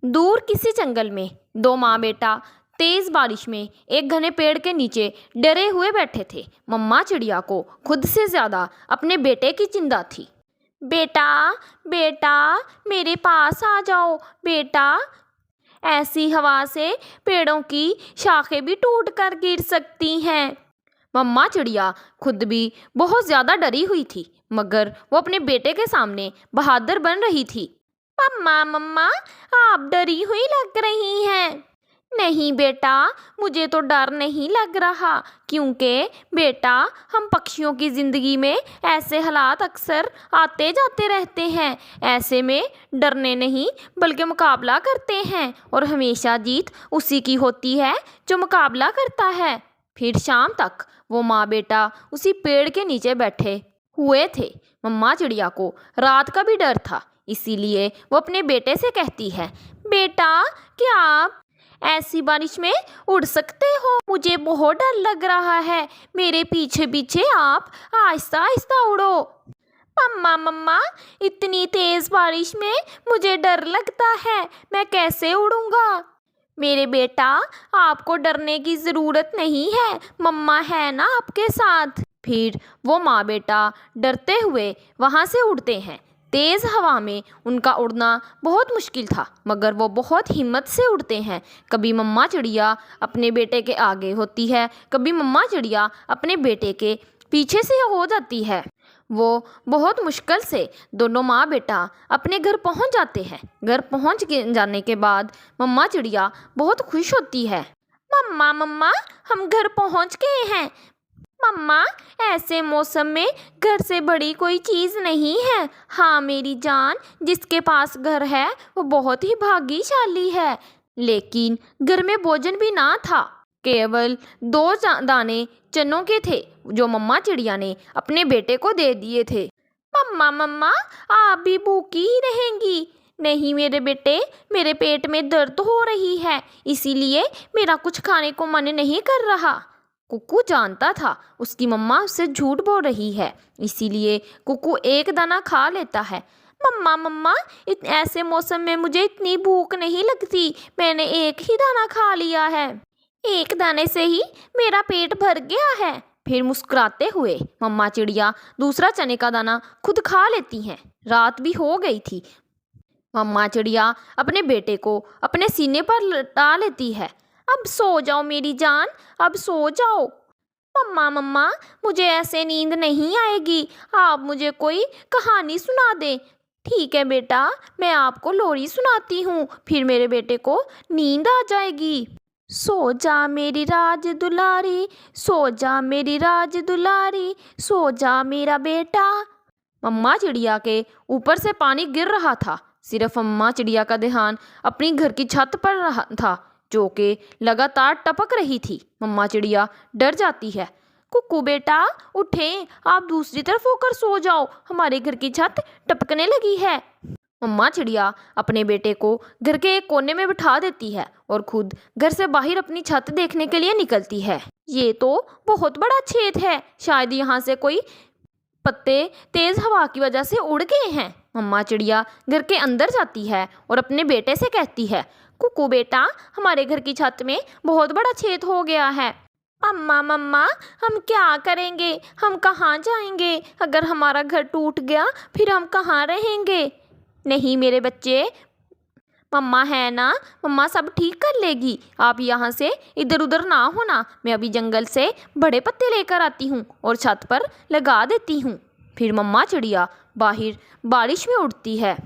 दूर किसी जंगल में दो माँ बेटा तेज बारिश में एक घने पेड़ के नीचे डरे हुए बैठे थे। मम्मा चिड़िया को खुद से ज्यादा अपने बेटे की चिंता थी। बेटा बेटा मेरे पास आ जाओ बेटा, ऐसी हवा से पेड़ों की शाखें भी टूट कर गिर सकती हैं। मम्मा चिड़िया खुद भी बहुत ज्यादा डरी हुई थी, मगर वो अपने बेटे के सामने बहादुर बन रही थी। मम्मा मम्मा आप डरी हुई लग रही हैं। नहीं बेटा, मुझे तो डर नहीं लग रहा, क्योंकि बेटा हम पक्षियों की ज़िंदगी में ऐसे हालात अक्सर आते जाते रहते हैं। ऐसे में डरने नहीं बल्कि मुकाबला करते हैं, और हमेशा जीत उसी की होती है जो मुकाबला करता है। फिर शाम तक वो माँ बेटा उसी पेड़ के नीचे बैठे हुए थे। मम्मा चिड़िया को रात का भी डर था, इसीलिए वो अपने बेटे से कहती है, बेटा क्या आप ऐसी बारिश में उड़ सकते हो? मुझे बहुत डर लग रहा है, मेरे पीछे पीछे आप आहिस्ता आहिस्ता उड़ो। मम्मा मम्मा इतनी तेज बारिश में मुझे डर लगता है, मैं कैसे उड़ूंगा? मेरे बेटा आपको डरने की ज़रूरत नहीं है, मम्मा है ना आपके साथ। फिर वो माँ बेटा डरते हुए वहाँ से उड़ते हैं। तेज़ हवा में उनका उड़ना बहुत मुश्किल था, मगर वो बहुत हिम्मत से उड़ते हैं। कभी मम्मा चिड़िया अपने बेटे के आगे होती है, कभी मम्मा चिड़िया अपने बेटे के पीछे से हो जाती है। वो बहुत मुश्किल से दोनों माँ बेटा अपने घर पहुंच जाते हैं। घर पहुंच जाने के बाद मम्मा चिड़िया बहुत खुश होती है। मम्मा मम्मा हम घर पहुंच गए हैं। मम्मा ऐसे मौसम में घर से बड़ी कोई चीज़ नहीं है। हाँ मेरी जान, जिसके पास घर है वो बहुत ही भाग्यशाली है। लेकिन घर में भोजन भी ना था, केवल दो दाने चनों के थे जो मम्मा चिड़िया ने अपने बेटे को दे दिए थे। मम्मा मम्मा आप भी भूखी ही रहेंगी। नहीं मेरे बेटे, मेरे पेट में दर्द हो रही है, इसीलिए मेरा कुछ खाने को मन नहीं कर रहा। कुक्कू जानता था उसकी मम्मा उससे झूठ बोल रही है, इसीलिए कुक्कू एक दाना खा लेता है। मम्मा मम्मा ऐसे मौसम में मुझे इतनी भूख नहीं लगती, मैंने एक ही दाना खा लिया है, एक दाने से ही मेरा पेट भर गया है। फिर मुस्कुराते हुए मम्मा चिड़िया दूसरा चने का दाना खुद खा लेती हैं। रात भी हो गई थी। मम्मा चिड़िया अपने बेटे को अपने सीने पर लटा लेती है। अब सो जाओ मेरी जान, अब सो जाओ। मम्मा मम्मा मुझे ऐसे नींद नहीं आएगी, आप मुझे कोई कहानी सुना दें। ठीक है बेटा, मैं आपको लोरी सुनाती हूँ, फिर मेरे बेटे को नींद आ जाएगी। सो जा मेरी राज दुलारी, सो जा मेरी राज दुलारी, सो जा मेरा बेटा। मम्मा चिड़िया के ऊपर से पानी गिर रहा था। सिर्फ मम्मा चिड़िया का ध्यान अपनी घर की छत पर रहा था, जो कि लगातार टपक रही थी। मम्मा चिड़िया डर जाती है। कुक्कू बेटा उठें, आप दूसरी तरफ होकर सो जाओ, हमारे घर की छत टपकने लगी है। मम्मा चिड़िया अपने बेटे को घर के एक कोने में बिठा देती है और खुद घर से बाहर अपनी छत देखने के लिए निकलती है। ये तो बहुत बड़ा छेद है, शायद यहाँ से कोई पत्ते तेज हवा की वजह से उड़ गए हैं। मम्मा चिड़िया घर के अंदर जाती है और अपने बेटे से कहती है, कुक्कू बेटा हमारे घर की छत में बहुत बड़ा छेद हो गया है। मम्मा मम्मा हम क्या करेंगे, हम कहाँ जाएंगे? अगर हमारा घर टूट गया फिर हम कहाँ रहेंगे? नहीं मेरे बच्चे, मम्मा है ना, मम्मा सब ठीक कर लेगी, आप यहाँ से इधर उधर ना होना, मैं अभी जंगल से बड़े पत्ते लेकर आती हूँ और छत पर लगा देती हूँ। फिर मम्मा चिड़िया बाहर बारिश में उड़ती है।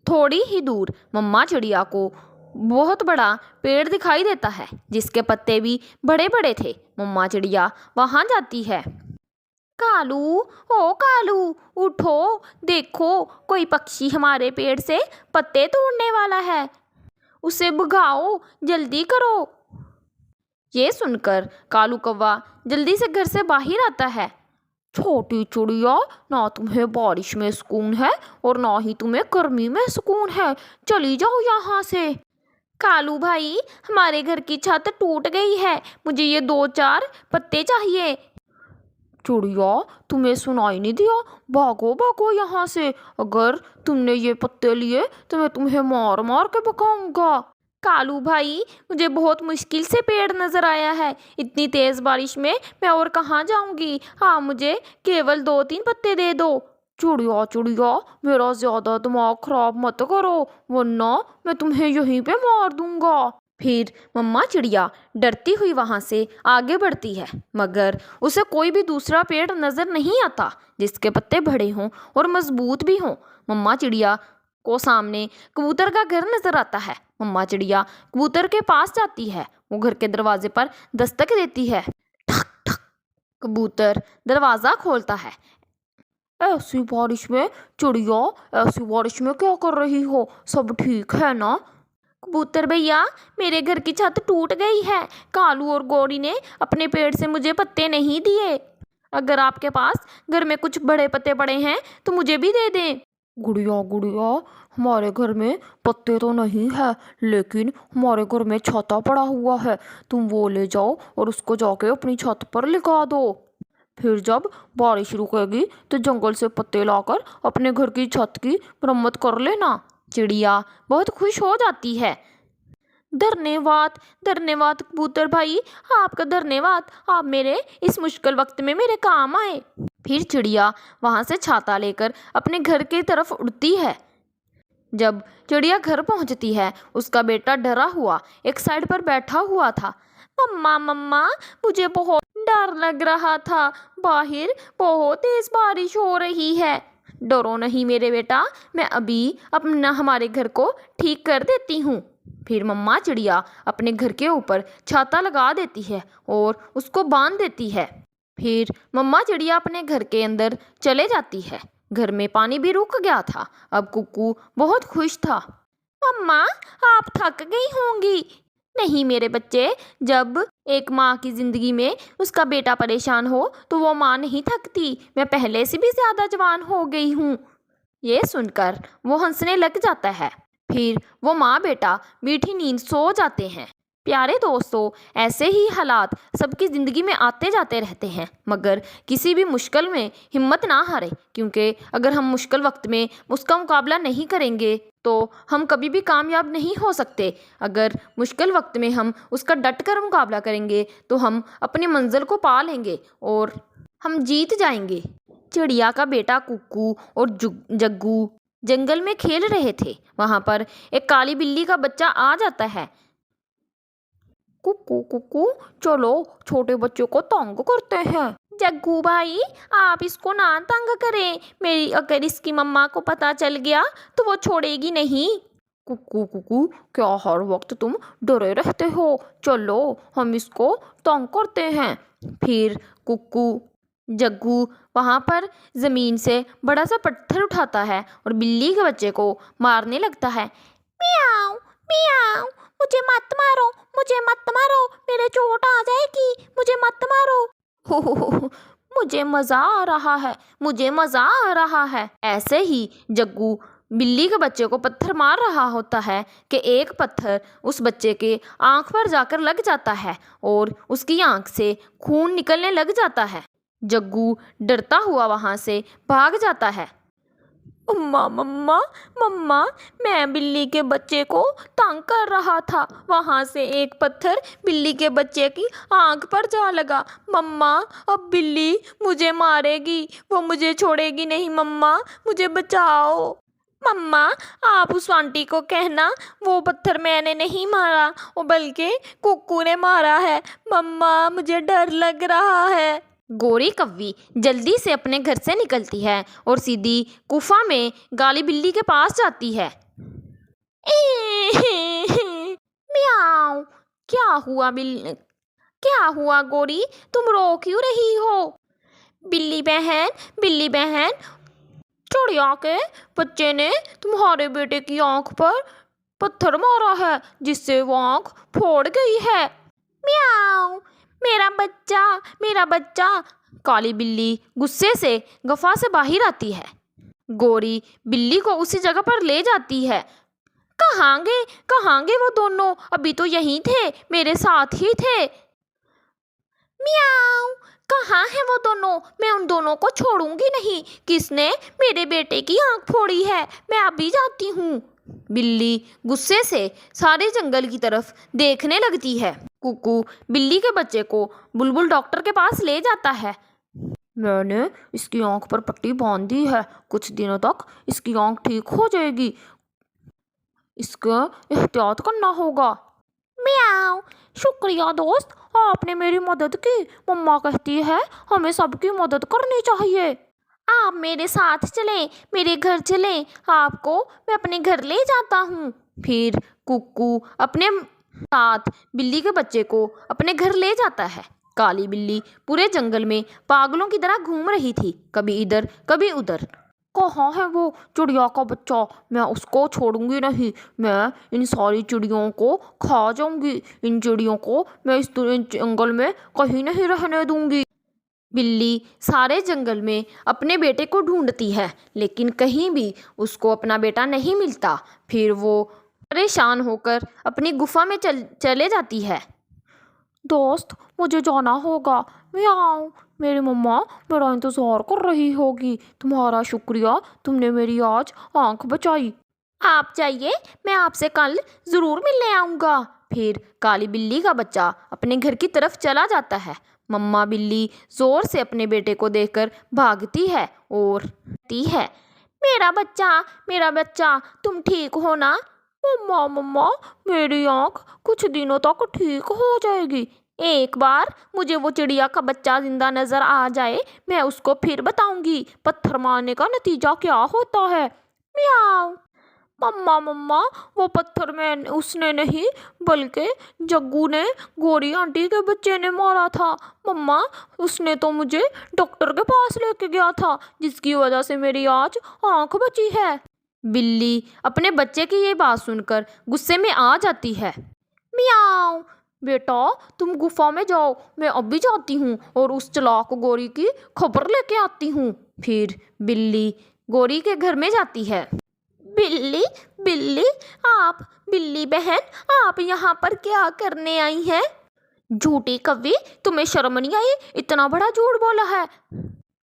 थोड़ी ही दूर मम्मा चिड़िया को बहुत बड़ा पेड़ दिखाई देता है, जिसके पत्ते भी बड़े बड़े थे। मम्मा चिड़िया वहाँ जाती है। कालू ओ कालू उठो, देखो कोई पक्षी हमारे पेड़ से पत्ते तोड़ने वाला है, उसे भगाओ, जल्दी करो। ये सुनकर कालू कौवा जल्दी से घर से बाहर आता है। छोटी चिड़िया, ना तुम्हें बारिश में सुकून है और ना ही तुम्हें गर्मी में सुकून है, चली जाओ यहाँ से। कालू भाई हमारे घर की छत टूट गई है, मुझे ये 2-4 पत्ते चाहिए। चिड़िया, तुम्हें सुनाई नहीं दिया? भागो भागो यहाँ से, अगर तुमने ये पत्ते लिए तो मैं तुम्हें मार मार के भगाऊंगा। कालू भाई, मुझे बहुत मुश्किल से पेड़ नजर आया है, इतनी तेज बारिश में मैं और कहाँ जाऊंगी। हाँ, मुझे केवल 2-3 पत्ते दे दो। चिड़िया चिड़िया, मेरा ज्यादा दिमाग खराब मत करो, वरना मैं तुम्हें यहीं पे मार दूंगा। फिर मम्मा चिड़िया डरती हुई वहां से आगे बढ़ती है, मगर उसे कोई भी दूसरा पेड़ नजर नहीं आता जिसके पत्ते बड़े हों और मजबूत भी हों। मम्मा चिड़िया को सामने कबूतर का घर नजर आता है। मम्मा चिड़िया कबूतर के पास जाती है, वो घर के दरवाजे पर दस्तक देती है। ठक ठक, कबूतर दरवाजा खोलता है। ऐसी बारिश में चिड़िया, ऐसी बारिश में क्या कर रही हो? सब ठीक है ना? कबूतर भैया, मेरे घर की छत टूट गई है, कालू और गौरी ने अपने पेड़ से मुझे पत्ते नहीं दिए। अगर आपके पास घर में कुछ बड़े पत्ते पड़े हैं तो मुझे भी दे दें। गुड़िया गुड़िया, हमारे घर में पत्ते तो नहीं है, लेकिन हमारे घर में छाता पड़ा हुआ है, तुम वो ले जाओ और उसको जाके अपनी छत पर लगा दो। फिर जब बारिश रुकेगी तो जंगल से पत्ते लाकर अपने घर की छत की मरम्मत कर लेना। चिड़िया बहुत खुश हो जाती है। धन्यवाद धन्यवाद कबूतर भाई, आपका धन्यवाद, आप मेरे इस मुश्किल वक्त में मेरे काम आए। फिर चिड़िया वहां से छाता लेकर अपने घर की तरफ उड़ती है। जब चिड़िया घर पहुंचती है, उसका बेटा डरा हुआ एक साइड पर बैठा हुआ था। मम्मा मम्मा, मुझे बहुत डर लग रहा था, बाहर बहुत तेज बारिश हो रही है। डरो नहीं मेरे बेटा, मैं अभी अपना हमारे घर को ठीक कर देती हूँ। फिर मम्मा चिड़िया अपने घर के ऊपर छाता लगा देती है और उसको बांध देती है। फिर मम्मा चिड़िया अपने घर के अंदर चले जाती है। घर में पानी भी रुक गया था। अब कुक्कू बहुत खुश था। मम्मा, आप थक गई होंगी। नहीं मेरे बच्चे, जब एक माँ की जिंदगी में उसका बेटा परेशान हो तो वो माँ नहीं थकती, मैं पहले से भी ज्यादा जवान हो गई हूँ। ये सुनकर वो हंसने लग जाता है। फिर वो माँ बेटा मीठी नींद सो जाते हैं। प्यारे दोस्तों, ऐसे ही हालात सबकी ज़िंदगी में आते जाते रहते हैं, मगर किसी भी मुश्किल में हिम्मत ना हारें, क्योंकि अगर हम मुश्किल वक्त में उसका मुकाबला नहीं करेंगे तो हम कभी भी कामयाब नहीं हो सकते। अगर मुश्किल वक्त में हम उसका डट कर मुकाबला करेंगे तो हम अपनी मंजिल को पा लेंगे और हम जीत जाएंगे। चिड़िया का बेटा कुक्कू और जग्गू जंगल में खेल रहे थे। वहां पर एक काली बिल्ली का बच्चा आ जाता है। कुक्कू कुक्कू, चलो छोटे बच्चों को तंग करते हैं। जग्गू भाई, आप इसको ना तंग करें, मेरी अगर इसकी मम्मा को पता चल गया तो वो छोड़ेगी नहीं। कुक्कू कुक्कू, क्या हर वक्त तुम डरे रहते हो? चलो हम इसको तंग करते हैं। फिर कुक्कू जग्गू वहां पर जमीन से बड़ा सा पत्थर उठाता है और बिल्ली के बच्चे को मारने लगता है। मियाऊ मियाऊ, मुझे मत मारो, मुझे मत मारो, मेरे चोट आ जाएगी, मुझे मत मारो। हो, मुझे मजा आ रहा है, मुझे मजा आ रहा है। ऐसे ही जग्गू बिल्ली के बच्चे को पत्थर मार रहा होता है कि एक पत्थर उस बच्चे के आंख पर जाकर लग जाता है और उसकी आंख से खून निकलने लग जाता है। जग्गू डरता हुआ वहां से भाग जाता है। मम्मा मम्मा मम्मा, मैं बिल्ली के बच्चे को तंग कर रहा था, वहां से एक पत्थर बिल्ली के बच्चे की आंख पर जा लगा। मम्मा, अब बिल्ली मुझे मारेगी, वो मुझे छोड़ेगी नहीं। मम्मा, मुझे बचाओ। मम्मा, आप उस आंटी को कहना वो पत्थर मैंने नहीं मारा, वो बल्कि कुक्कू ने मारा है। मम्मा, मुझे डर लग रहा है। गोरी कव्वी जल्दी से अपने घर से निकलती है और सीधी गुफा में काली बिल्ली के पास जाती है। म्याऊ, क्या हुआ क्या हुआ गोरी, तुम रो क्यों रही हो? बिल्ली बहन, चिड़िया के बच्चे ने तुम्हारे बेटे की आंख पर पत्थर मारा है, जिससे वो आंख फोड़ गई है। म्याऊ, मेरा बच्चा। काली बिल्ली गुस्से से गुफा से बाहर आती है। गोरी बिल्ली को उसी जगह पर ले जाती है। कहाँ गए वो दोनों? अभी तो यहीं थे, मेरे साथ ही थे। म्याऊ, कहाँ है वो दोनों? मैं उन दोनों को छोड़ूंगी नहीं। किसने मेरे बेटे की आंख फोड़ी है? मैं अभी जाती हूँ। बिल्ली गुस्से से सारे जंगल की तरफ देखने लगती है। कुकू बिल्ली के बच्चे को बुलबुल डॉक्टर के पास ले जाता है। मैंने इसकी आंख पर पट्टी बांध दी है, कुछ दिनों तक इसकी आंख ठीक हो जाएगी। इसका एहतियात करना होगा। म्याऊ। शुक्रिया दोस्त, आपने मेरी मदद की। मम्मा कहती है हमें सबकी मदद करनी चाहिए। आप मेरे साथ चलें, मेरे घर चलें, आपको मैं अपने घर ले जाता हूँ। फिर कुक्कू अपने साथ बिल्ली के बच्चे को अपने घर ले जाता है। काली बिल्ली पूरे जंगल में पागलों की तरह घूम रही थी, कभी इधर कभी उधर। कहाँ है वो चिड़िया का बच्चा? मैं उसको छोड़ूंगी नहीं। मैं इन सारी चिड़ियों को खा जाऊंगी। इन चिड़ियों को मैं इस जंगल में कहीं नहीं रहने दूंगी। बिल्ली सारे जंगल में अपने बेटे को ढूंढती है, लेकिन कहीं भी उसको अपना बेटा नहीं मिलता। फिर वो परेशान होकर अपनी गुफा में चले जाती है। दोस्त, मुझे जाना होगा। म्याऊं। मेरी मम्मा मेरा इंतज़ार कर रही होगी। तुम्हारा शुक्रिया, तुमने मेरी आज आंख बचाई। आप जाइए, मैं आपसे कल ज़रूर मिलने आऊँगा। फिर काली बिल्ली का बच्चा अपने घर की तरफ चला जाता है। मम्मा बिल्ली ज़ोर से अपने बेटे को देखकर भागती है और कहती है, मेरा बच्चा, तुम ठीक हो ना? मम्मा मम्मा, मेरी आँख कुछ दिनों तक ठीक हो जाएगी। एक बार मुझे वो चिड़िया का बच्चा जिंदा नजर आ जाए, मैं उसको फिर बताऊंगी पत्थर मारने का नतीजा क्या होता है। म्याऊ। मम्मा मम्मा, वो पत्थर में उसने नहीं बल्कि जग्गू ने, गोरी आंटी के बच्चे ने मारा था। मम्मा, उसने तो मुझे डॉक्टर के पास लेके गया था, जिसकी वजह से मेरी आज आंख बची है। बिल्ली अपने बच्चे की ये बात सुनकर गुस्से में आ जाती है। म्याऊ। बेटा, तुम गुफा में जाओ, मैं अभी जाती हूँ और उस चालाक गोरी की खबर लेके आती हूँ। फिर बिल्ली गोरी के घर में जाती है। बिल्ली बिल्ली, आप बिल्ली बहन, आप यहाँ पर क्या करने आई हैं? झूठी कौवी, तुम्हें शर्म नहीं आई? इतना बड़ा झूठ बोला है।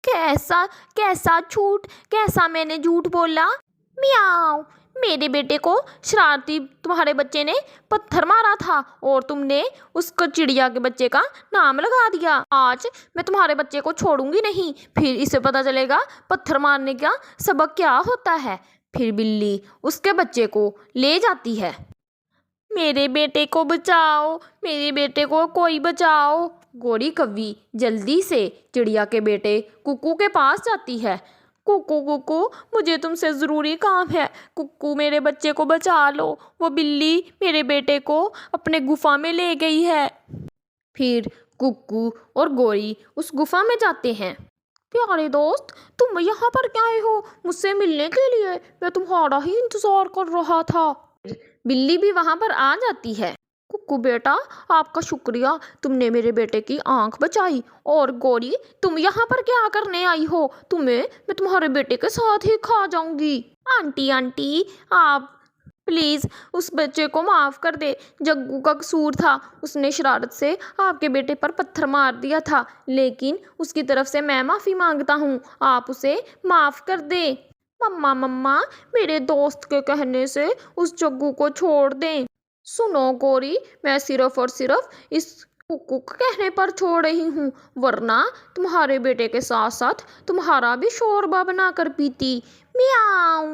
कैसा कैसा झूठ? कैसा मैंने झूठ बोला? म्याऊ। मेरे बेटे को शरारती तुम्हारे बच्चे ने पत्थर मारा था और तुमने उसको चिड़िया के बच्चे का नाम लगा दिया। आज मैं तुम्हारे बच्चे को छोड़ूंगी नहीं, फिर इसे पता चलेगा पत्थर मारने का सबक क्या होता है। फिर बिल्ली उसके बच्चे को ले जाती है। मेरे बेटे को बचाओ, मेरे बेटे को कोई बचाओ। गोरी कौवी जल्दी से चिड़िया के बेटे कुक्कू के पास जाती है। कुक्कू कुक्कू, मुझे तुमसे ज़रूरी काम है। कुक्कू, मेरे बच्चे को बचा लो। वो बिल्ली मेरे बेटे को अपने गुफा में ले गई है। फिर कुक्कू और गोरी उस गुफा में जाते हैं। प्यारे दोस्त, तुम यहाँ पर क्या आए हो? मुझसे मिलने के लिए? मैं तुम्हारा ही इंतज़ार कर रहा था। बिल्ली भी वहाँ पर आ जाती है। कुक्कू बेटा, आपका शुक्रिया, तुमने मेरे बेटे की आंख बचाई। और गोरी, तुम यहाँ पर क्या करने आई हो? मैं तुम्हारे बेटे के साथ ही खा जाऊंगी। आंटी, आप प्लीज़ उस बच्चे को माफ़ कर दे। जग्गू का कसूर था, उसने शरारत से आपके बेटे पर पत्थर मार दिया था, लेकिन उसकी तरफ से मैं माफ़ी मांगता हूँ, आप उसे माफ़ कर दे। मम्मा, मेरे दोस्त के कहने से उस जग्गू को छोड़ दें। सुनो गोरी, मैं सिर्फ और सिर्फ इस कुक्कू के कहने पर छोड़ रही हूँ, वरना तुम्हारे बेटे के साथ साथ तुम्हारा भी शोरबा बना कर पीती। म्याऊ।